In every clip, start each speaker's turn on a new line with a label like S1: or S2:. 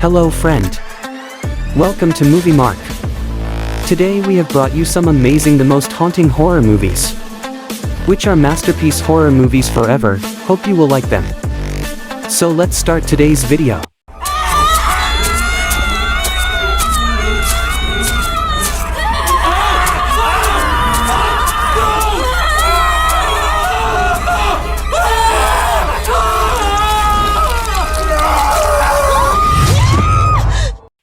S1: Hello friend. Welcome to MovieMark. Today we have brought you some amazing, the most haunting horror movies, which are masterpiece horror movies forever. Hope you will like them. So let's start today's video.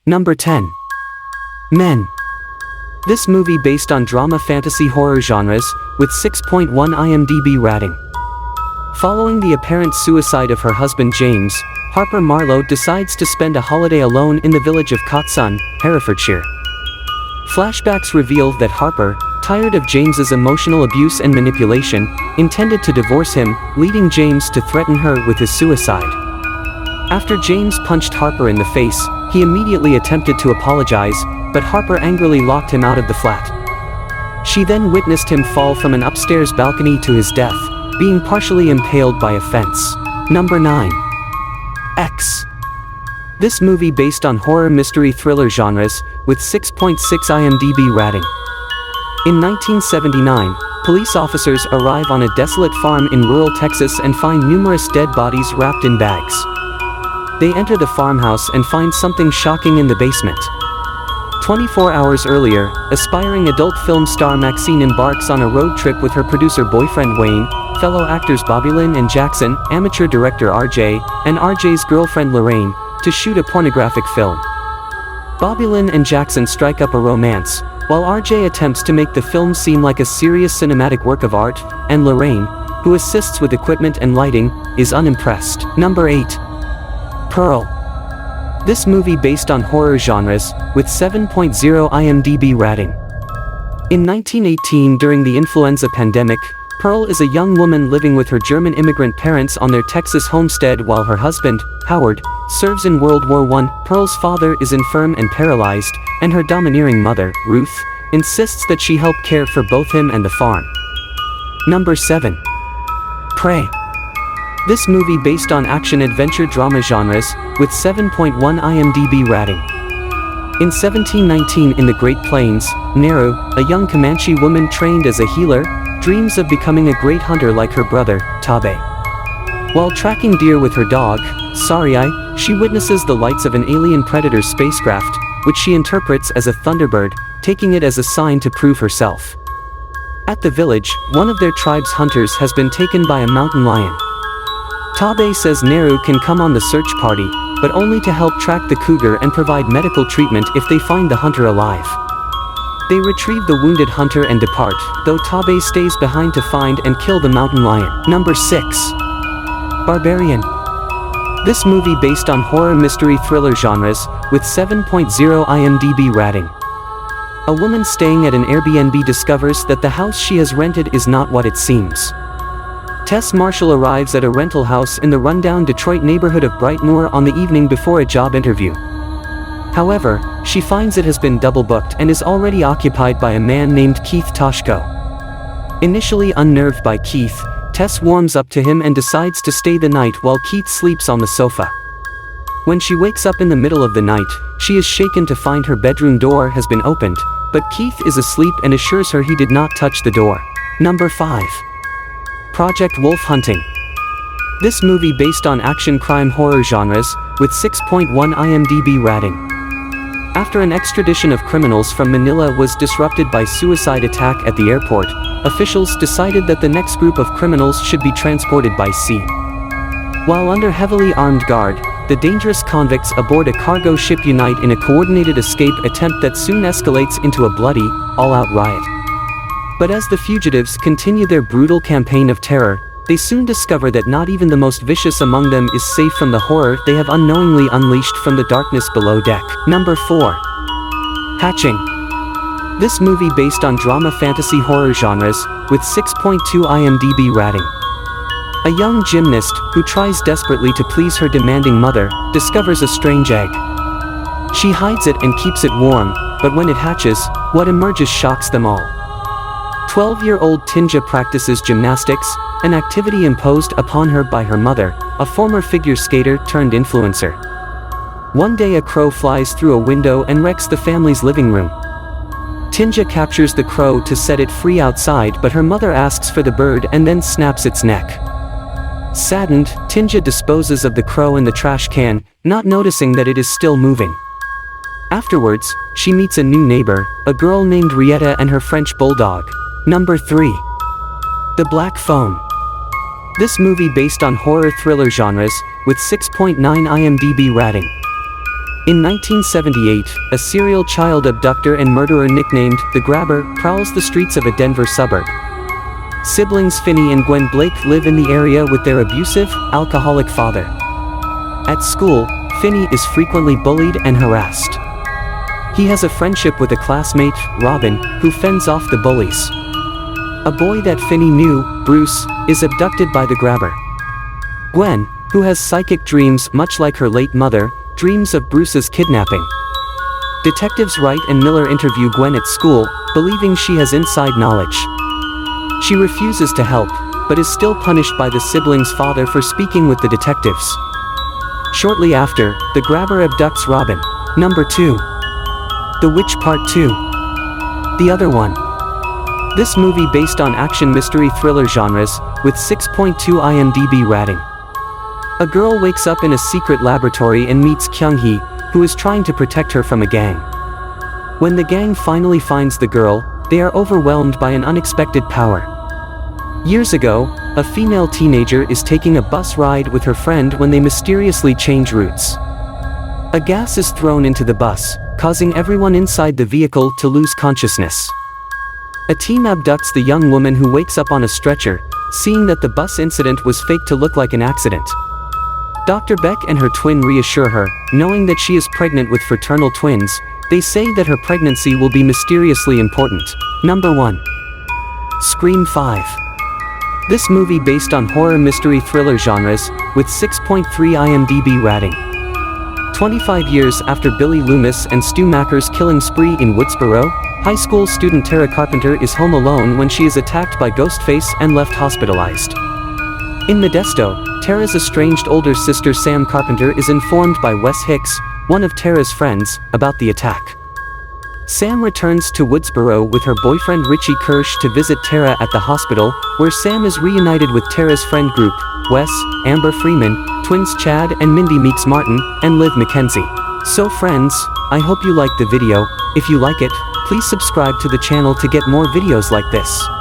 S1: Number 10. Men. This movie based on drama fantasy horror genres, with 6.1 imdb rating. Following the apparent suicide of her husband James, Harper Marlowe decides to spend a holiday alone in the village of Cotson, Herefordshire. Flashbacks reveal that Harper, tired of James's emotional abuse and manipulation, intended to divorce him, leading James to threaten her with his suicide. After James punched Harper in the face, he immediately attempted to apologize, but Harper angrily locked him out of the flat. She then witnessed him fall from an upstairs balcony to his death, being partially impaled by a fence. Number 9. X. This movie based on horror mystery thriller genres, with 6.6 imdb rating. In 1979, police officers arrive on a desolate farm in rural Texas and find numerous dead bodies wrapped in bags. They enter the farmhouse and find something shocking in the basement. 24 hours earlier, aspiring adult film star Maxine embarks on a road trip with her producer boyfriend Wayne, fellow actors Bobby Lynn and Jackson, amateur director RJ, and RJ's girlfriend Lorraine, to shoot a pornographic film. Bobby Lynn and Jackson strike up a romance, while RJ attempts to make the film seem like a serious cinematic work of art, and Lorraine, who assists with equipment and lighting, is unimpressed. Number 8. Pearl. This movie based on horror genres, with 7.0 imdb rating. In 1918, during the influenza pandemic, Pearl is a young woman living with her German immigrant parents on their Texas homestead while her husband, Howard, serves in World War I. Pearl's father is infirm and paralyzed, and her domineering mother, Ruth, insists that she help care for both him and the farm. Number 7. Prey. This movie based on action-adventure drama genres, with 7.1 imdb rating. In 1719 in the Great Plains, Neru, a young Comanche woman trained as a healer, dreams of becoming a great hunter like her brother, Tabe. While tracking deer with her dog, Sarai, she witnesses the lights of an alien predator spacecraft, which she interprets as a thunderbird, taking it as a sign to prove herself. At the village, one of their tribe's hunters has been taken by a mountain lion. Tabe says Neru can come on the search party, but only to help track the cougar and provide medical treatment if they find the hunter alive. They retrieve the wounded hunter and depart, though Tabe stays behind to find and kill the mountain lion. Number 6. Barbarian. This movie based on horror mystery thriller genres, with 7.0 imdb rating. A woman staying at an Airbnb discovers that the house she has rented is not what it seems. Tess Marshall arrives at a rental house in the rundown Detroit neighborhood of Brightmoor on the evening before a job interview. However, she finds it has been double-booked and is already occupied by a man named Keith Toshko. Initially unnerved by Keith, Tess warms up to him and decides to stay the night while Keith sleeps on the sofa. When she wakes up in the middle of the night, she is shaken to find her bedroom door has been opened, but Keith is asleep and assures her he did not touch the door. Number 5. Project Wolf Hunting. This movie based on action-crime horror genres, with 6.1 imdb rating. After an extradition of criminals from Manila was disrupted by suicide attack at the airport, officials decided that the next group of criminals should be transported by sea. While under heavily armed guard, the dangerous convicts aboard a cargo ship unite in a coordinated escape attempt that soon escalates into a bloody, all-out riot. But as the fugitives continue their brutal campaign of terror, they soon discover that not even the most vicious among them is safe from the horror they have unknowingly unleashed from the darkness below deck. Number 4. Hatching. This movie based on drama fantasy horror genres, with 6.2 imdb rating. A young gymnast, who tries desperately to please her demanding mother, discovers a strange egg. She hides it and keeps it warm, but when it hatches, what emerges shocks them all. 12-year-old Tinja practices gymnastics, an activity imposed upon her by her mother, a former figure skater turned influencer. One day a crow flies through a window and wrecks the family's living room. Tinja captures the crow to set it free outside, but her mother asks for the bird and then snaps its neck. Saddened, Tinja disposes of the crow in the trash can, not noticing that it is still moving. Afterwards, she meets a new neighbor, a girl named Rietta and her French bulldog. Number 3. The Black Phone. This movie based on horror thriller genres, with 6.9 IMDb rating. In 1978, a serial child abductor and murderer nicknamed The Grabber prowls the streets of a Denver suburb. Siblings Finney and Gwen Blake live in the area with their abusive, alcoholic father. At school, Finney is frequently bullied and harassed. He has a friendship with a classmate, Robin, who fends off the bullies. A boy that Finney knew, Bruce, is abducted by the Grabber. Gwen, who has psychic dreams much like her late mother, dreams of Bruce's kidnapping. Detectives Wright and Miller interview Gwen at school, believing she has inside knowledge. She refuses to help, but is still punished by the siblings' father for speaking with the detectives. Shortly after, the Grabber abducts Robin. Number 2. The Witch Part 2. The Other One. This movie based on action mystery thriller genres, with 6.2 IMDb rating. A girl wakes up in a secret laboratory and meets Kyung-hee, who is trying to protect her from a gang. When the gang finally finds the girl, they are overwhelmed by an unexpected power. Years ago, a female teenager is taking a bus ride with her friend when they mysteriously change routes. A gas is thrown into the bus, causing everyone inside the vehicle to lose consciousness. A team abducts the young woman who wakes up on a stretcher, seeing that the bus incident was faked to look like an accident. Dr. Beck and her twin reassure her, knowing that she is pregnant with fraternal twins. They say that her pregnancy will be mysteriously important. Number 1. Scream 5. This movie based on horror mystery thriller genres, with 6.3 IMDb rating. 25 years after Billy Loomis and Stu Macher's killing spree in Woodsboro, high school student Tara Carpenter is home alone when she is attacked by Ghostface and left hospitalized. In Modesto, Tara's estranged older sister Sam Carpenter is informed by Wes Hicks, one of Tara's friends, about the attack. Sam returns to Woodsboro with her boyfriend Richie Kirsch to visit Tara at the hospital, where Sam is reunited with Tara's friend group, Wes, Amber Freeman, twins Chad and Mindy Meeks Martin, and Liv McKenzie. So friends, I hope you liked the video. If you like it, please subscribe to the channel to get more videos like this.